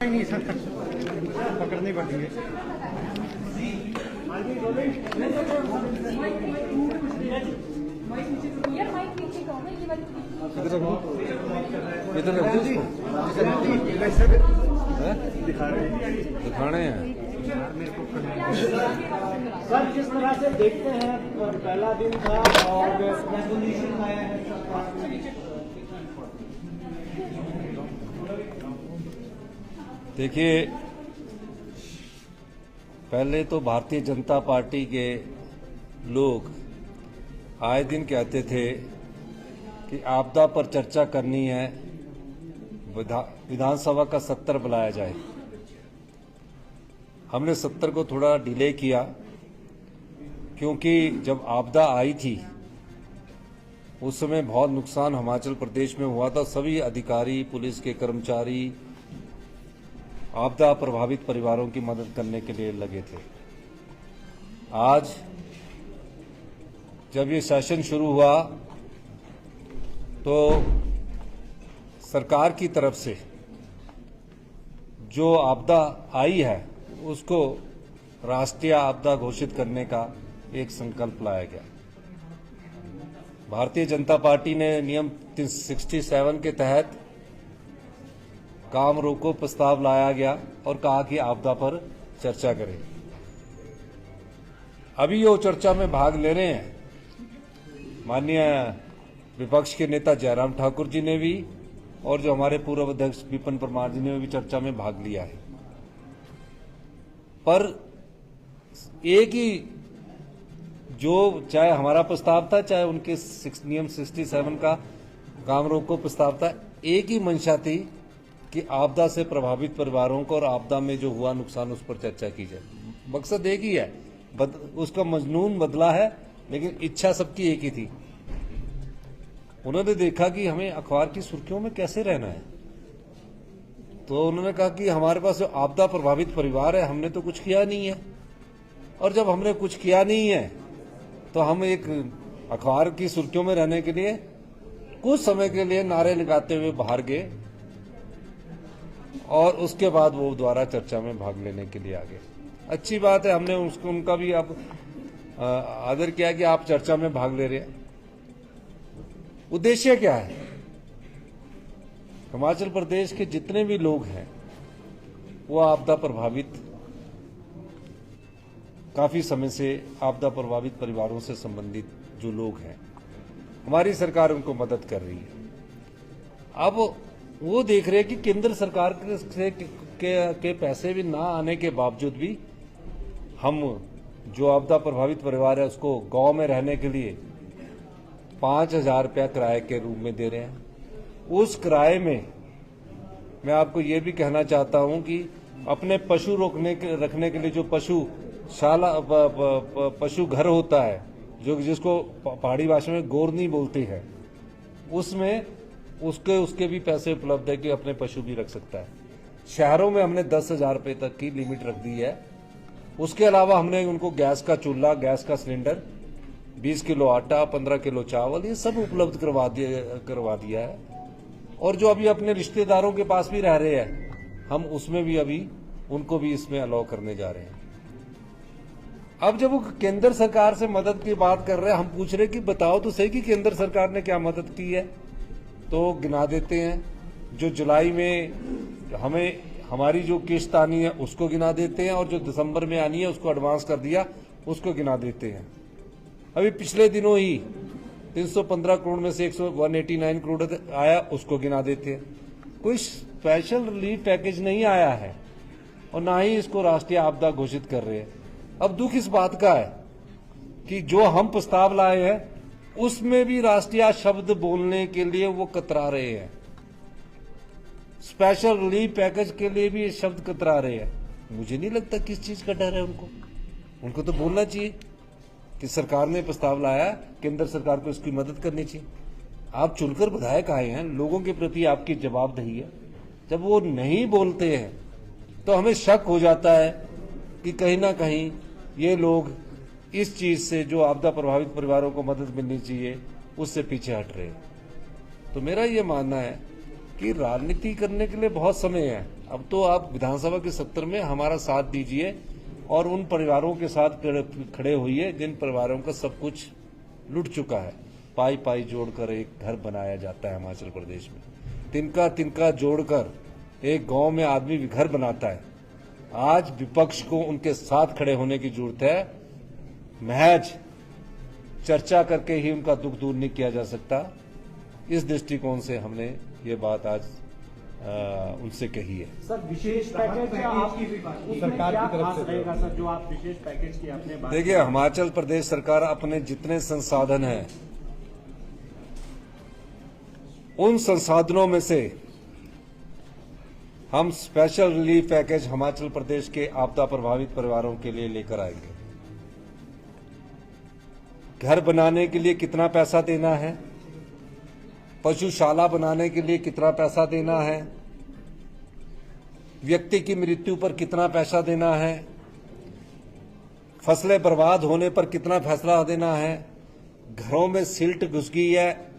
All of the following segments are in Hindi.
नहीं सर, पकड़नी पड़ती है। दिखाने हैं सर, जिस तरह से देखते हैं पहला दिन था और रेजोल्यूशन आया है देखिए, पहले तो भारतीय जनता पार्टी के लोग आए दिन कहते थे कि आपदा पर चर्चा करनी है, विधानसभा का 70 बुलाया जाए। हमने 70 को थोड़ा डिले किया क्योंकि जब आपदा आई थी उस समय बहुत नुकसान हिमाचल प्रदेश में हुआ था। सभी अधिकारी, पुलिस के कर्मचारी आपदा प्रभावित परिवारों की मदद करने के लिए लगे थे। आज जब ये सेशन शुरू हुआ तो सरकार की तरफ से जो आपदा आई है उसको राष्ट्रीय आपदा घोषित करने का एक संकल्प लाया गया। भारतीय जनता पार्टी ने नियम 67 के तहत काम रोको प्रस्ताव लाया गया और कहा कि आपदा पर चर्चा करें। अभी वो चर्चा में भाग ले रहे हैं माननीय विपक्ष के नेता जयराम ठाकुर जी ने भी, और जो हमारे पूर्व अध्यक्ष विपिन परमार जी ने भी चर्चा में भाग लिया है। पर एक ही जो चाहे हमारा प्रस्ताव था, चाहे उनके नियम 67 का काम रोको प्रस्ताव था, एक ही मंशा थी कि आपदा से प्रभावित परिवारों को और आपदा में जो हुआ नुकसान उस पर चर्चा की जाए। मकसद एक ही है, उसका मजनून बदला है लेकिन इच्छा सबकी एक ही थी। उन्होंने देखा कि हमें अखबार की सुर्खियों में कैसे रहना है, तो उन्होंने कहा कि हमारे पास जो आपदा प्रभावित परिवार है, हमने तो कुछ किया नहीं है, और जब हमने कुछ किया नहीं है तो हम एक अखबार की सुर्खियों में रहने के लिए कुछ समय के लिए नारे लगाते हुए बाहर गए और उसके बाद वो दोबारा चर्चा में भाग लेने के लिए आ गए। अच्छी बात है, हमने उसको उनका भी अब आदर किया कि आप चर्चा में भाग ले रहे हैं। उद्देश्य क्या है? हिमाचल प्रदेश के जितने भी लोग हैं वो आपदा प्रभावित, काफी समय से आपदा प्रभावित परिवारों से संबंधित जो लोग हैं, हमारी सरकार उनको मदद कर रही है। अब वो देख रहे हैं कि केंद्र सरकार के पैसे भी ना आने के बावजूद भी हम जो आपदा प्रभावित परिवार है उसको गांव में रहने के लिए 5,000 रुपया किराए के रूप में दे रहे हैं। उस किराए में मैं आपको ये भी कहना चाहता हूं कि अपने पशु रखने के लिए जो पशु घर होता है, जो जिसको पहाड़ी भाषा में गोरनी बोलती है, उसमें उसके भी पैसे उपलब्ध है कि अपने पशु भी रख सकता है। शहरों में हमने 10,000 रुपये तक की लिमिट रख दी है। उसके अलावा हमने उनको गैस का चूल्हा, गैस का सिलेंडर, 20 किलो आटा, 15 किलो चावल, ये सब उपलब्ध करवा दिया है। और जो अभी अपने रिश्तेदारों के पास भी रह रहे हैं, हम उसमें भी अभी उनको भी इसमें अलाउ करने जा रहे हैं। अब जब वो केंद्र सरकार से मदद की बात कर रहे हैं, हम पूछ रहे कि बताओ तो सही कि केंद्र सरकार ने क्या मदद की है, तो गिना देते हैं। जो जुलाई में हमारी जो किस्त आनी है उसको गिना देते हैं, और जो दिसंबर में आनी है उसको एडवांस कर दिया उसको गिना देते हैं। अभी पिछले दिनों ही 315 करोड़ में से 189 करोड़ आया, उसको गिना देते हैं। कोई स्पेशल रिलीफ पैकेज नहीं आया है और ना ही इसको राष्ट्रीय आपदा घोषित कर रहे हैं। अब दुख इस बात का है कि जो हम प्रस्ताव लाए हैं उसमें भी राष्ट्रीय शब्द बोलने के लिए वो कतरा रहे हैं। स्पेशल रिलीफ पैकेज के लिए भी ये शब्द कतरा रहे हैं। मुझे नहीं लगता किस चीज का डर है उनको तो बोलना चाहिए कि सरकार ने प्रस्ताव लाया, केंद्र सरकार को इसकी मदद करनी चाहिए। आप चुनकर विधायक आए हैं, लोगों के प्रति आपकी जवाबदेही है। जब वो नहीं बोलते हैं तो हमें शक हो जाता है कि कहीं ना कहीं ये लोग इस चीज से, जो आपदा प्रभावित परिवारों को मदद मिलनी चाहिए, उससे पीछे हट रहे हैं। तो मेरा ये मानना है कि राजनीति करने के लिए बहुत समय है। अब तो आप विधानसभा के सत्र में हमारा साथ दीजिए और उन परिवारों के साथ खड़े होइए जिन परिवारों का सब कुछ लुट चुका है। पाई पाई जोड़कर एक घर बनाया जाता है हिमाचल प्रदेश में, तिनका तिनका जोड़कर एक गांव में आदमी घर बनाता है। आज विपक्ष को उनके साथ खड़े होने की जरूरत है। महज चर्चा करके ही उनका दुख दूर नहीं किया जा सकता। इस दृष्टिकोण से हमने ये बात आज उनसे कही है। सर विशेष पैकेज सरकार की तरफ से रहेगा सर, जो आप विशेष पैकेज की आपने बात। देखिए, हिमाचल प्रदेश सरकार अपने जितने संसाधन हैं उन संसाधनों में से हम special relief package Himachal Pradesh के आपदा प्रभावित परिवारों के लिए लेकर आएंगे। घर बनाने के लिए कितना पैसा देना है, पशुशाला बनाने के लिए कितना पैसा देना है, व्यक्ति की मृत्यु पर कितना पैसा देना है, फसलें बर्बाद होने पर कितना फैसला देना है, घरों में सिल्ट घुस गई है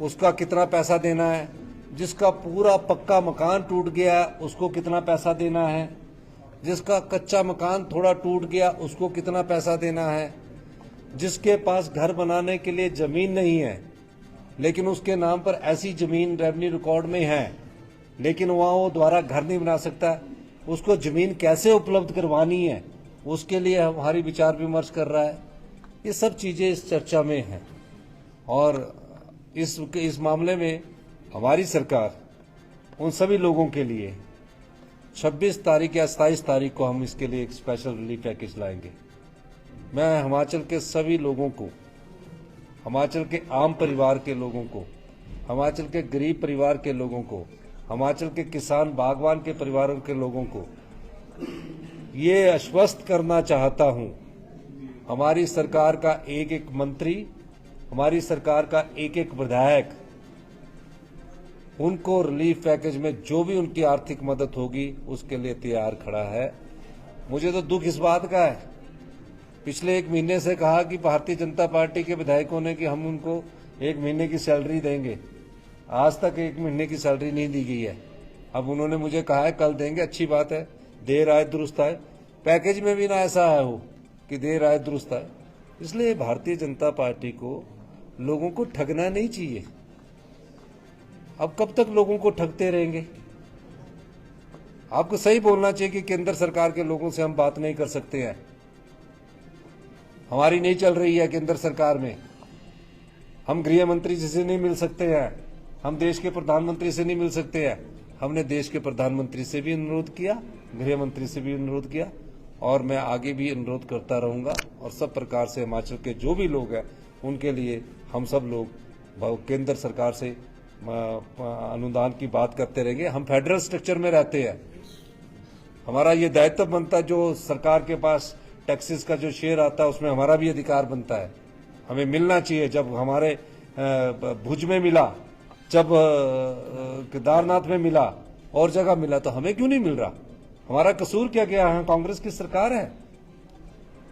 उसका कितना पैसा देना है, जिसका पूरा पक्का मकान टूट गया उसको कितना पैसा देना है, जिसका कच्चा मकान थोड़ा टूट गया उसको कितना पैसा देना है, जिसके पास घर बनाने के लिए जमीन नहीं है लेकिन उसके नाम पर ऐसी जमीन रेवेन्यू रिकॉर्ड में है लेकिन वहां वो दोबारा घर नहीं बना सकता, उसको जमीन कैसे उपलब्ध करवानी है उसके लिए हमारी विचार विमर्श कर रहा है। ये सब चीजें इस चर्चा में हैं और इस मामले में हमारी सरकार उन सभी लोगों के लिए 26 तारीख या 27 तारीख को हम इसके लिए एक स्पेशल रिलीफ पैकेज लाएंगे। मैं हिमाचल के सभी लोगों को, हिमाचल के आम परिवार के लोगों को, हिमाचल के गरीब परिवार के लोगों को, हिमाचल के किसान बागवान के परिवारों के लोगों को ये आश्वस्त करना चाहता हूं, हमारी सरकार का एक एक मंत्री, हमारी सरकार का एक एक विधायक उनको रिलीफ पैकेज में जो भी उनकी आर्थिक मदद होगी उसके लिए तैयार खड़ा है। मुझे तो दुख इस बात का है, पिछले एक महीने से कहा कि भारतीय जनता पार्टी के विधायकों ने कि हम उनको 1 महीने की सैलरी देंगे, आज तक 1 महीने की सैलरी नहीं दी गई है। अब उन्होंने मुझे कहा है कल देंगे, अच्छी बात है, देर आए दुरुस्त आए। पैकेज में भी ना ऐसा है हो कि देर आए दुरुस्त आए। इसलिए भारतीय जनता पार्टी को लोगों को ठगना नहीं चाहिए। अब कब तक लोगों को ठगते रहेंगे? आपको सही बोलना चाहिए कि केंद्र सरकार के लोगों से हम बात नहीं कर सकते हैं, हमारी नहीं चल रही है केंद्र सरकार में, हम गृह मंत्री जी से नहीं मिल सकते हैं, हम देश के प्रधानमंत्री से नहीं मिल सकते हैं। हमने देश के प्रधानमंत्री से भी अनुरोध किया, गृह मंत्री से भी अनुरोध किया और मैं आगे भी अनुरोध करता रहूंगा और सब प्रकार से हिमाचल के जो भी लोग हैं उनके लिए हम सब लोग केंद्र सरकार से अनुदान की बात करते रहेंगे। हम फेडरल स्ट्रक्चर में रहते हैं, हमारा ये दायित्व बनता है, जो सरकार के पास टैक्सेस का जो शेयर आता है उसमें हमारा भी अधिकार बनता है, हमें मिलना चाहिए। जब हमारे भुज में मिला, जब केदारनाथ में मिला और जगह मिला तो हमें क्यों नहीं मिल रहा? हमारा कसूर क्या गया है? कांग्रेस की सरकार है।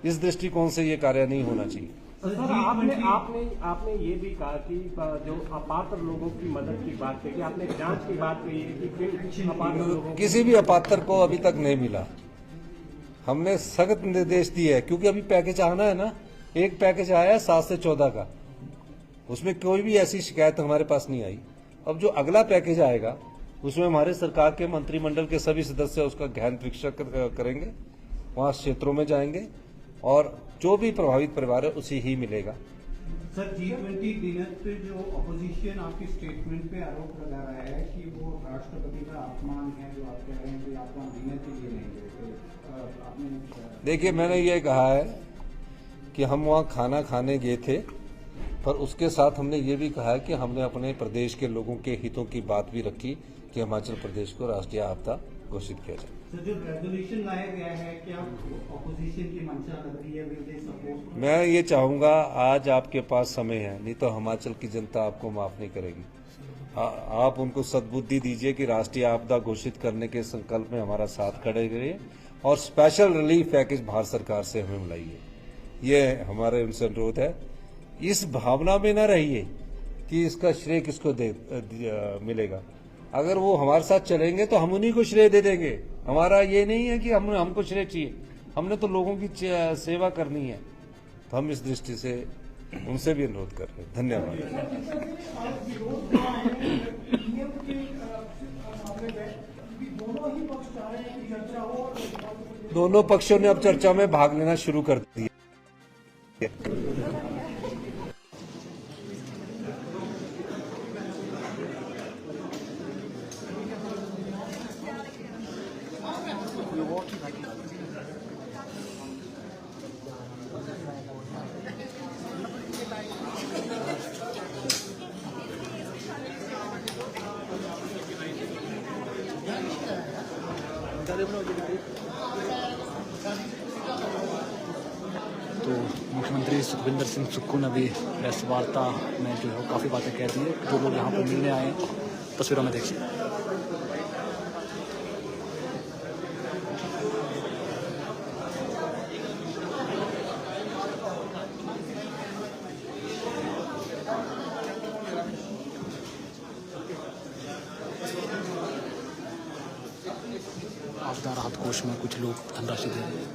इस दृष्टिकोण से ये कार्य नहीं होना चाहिए। सर आपने ये भी कहा कि जो अपात्र लोगों की मदद की बात कही, आपने जांच की बात कही है कि किन अपात्र लोगों, किसी भी अपात्र को अभी तक नहीं मिला। हमने सख्त निर्देश दिए है क्योंकि अभी पैकेज आना है ना, एक पैकेज आया है 7 से 14 का, उसमें कोई भी ऐसी शिकायत हमारे पास नहीं आई। अब जो अगला पैकेज आएगा उसमें हमारे सरकार के मंत्रिमंडल के सभी सदस्य उसका गहन परीक्षा करेंगे, वहां क्षेत्रों में जाएंगे और जो भी प्रभावित परिवार है उसे ही मिलेगा। सर G20 डिनर पे जो ऑपोजिशन आपकी स्टेटमेंट पे आरोप लगा रहा है कि वो राष्ट्रपति का अपमान है, जो आप कह रहे हैं कि आप वहाँ डिनर के लिए नहीं गए थे, आपने देखिए मैंने ये कहा है कि हम वहाँ खाना खाने गए थे, पर उसके साथ हमने ये भी कहा है कि हमने अपने प्रदेश के लोगों के हितों की बात भी रखी कि हिमाचल प्रदेश को राष्ट्रीय आपदा घोषित किया जाए। सर जो रेजोल्यूशन लाया गया है, क्या ऑपोजिशन की मंशा लग रही है, विल दे सपोर्ट? मैं ये चाहूंगा आज आपके पास समय है, नहीं तो हिमाचल की जनता आपको माफ नहीं करेगी। आप उनको सद्बुद्धि दीजिए कि राष्ट्रीय आपदा घोषित करने के संकल्प में हमारा साथ खड़े रहिए और स्पेशल रिलीफ पैकेज भारत सरकार से हमें मिलाइए। ये हमारे उनसे अनुरोध है। इस भावना में न रहिए कि इसका श्रेय किसको मिलेगा। अगर वो हमारे साथ चलेंगे तो हम उन्हीं को श्रेय दे देंगे। हमारा ये नहीं है कि हमको श्रेय चाहिए, हमने तो लोगों की सेवा करनी है। तो हम इस दृष्टि से उनसे भी अनुरोध कर रहे हैं। धन्यवाद। दोनों पक्षों ने अब चर्चा में भाग लेना शुरू कर दिया। तो मुख्यमंत्री सुखविंदर सिंह सुक्खू ने भी प्रेस वार्ता में जो है काफ़ी बातें कह दी है। जो लोग यहाँ पर मिलने आए हैं तस्वीरों में देखिए। आपदा राहत कोष में कुछ लोग धनराशि दे रहे हैं।